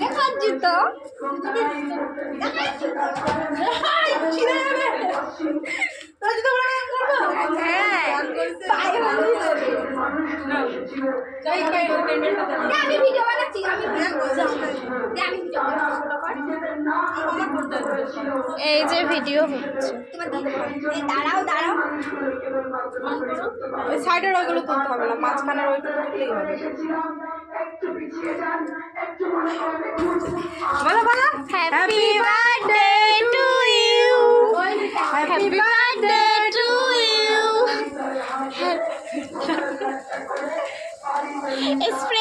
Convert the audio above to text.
দেখার জুতো আমি ভিডিও বানাচ্ছি এই যে ভিডিও হচ্ছে দাঁড়াও দাঁড়াও ওই সাইডের ওইগুলো তুলতে হবে না, মাঝখানের ওইটুকু তুললেই হবে। বলো বলো, happy birthday to you happy birthday to you spray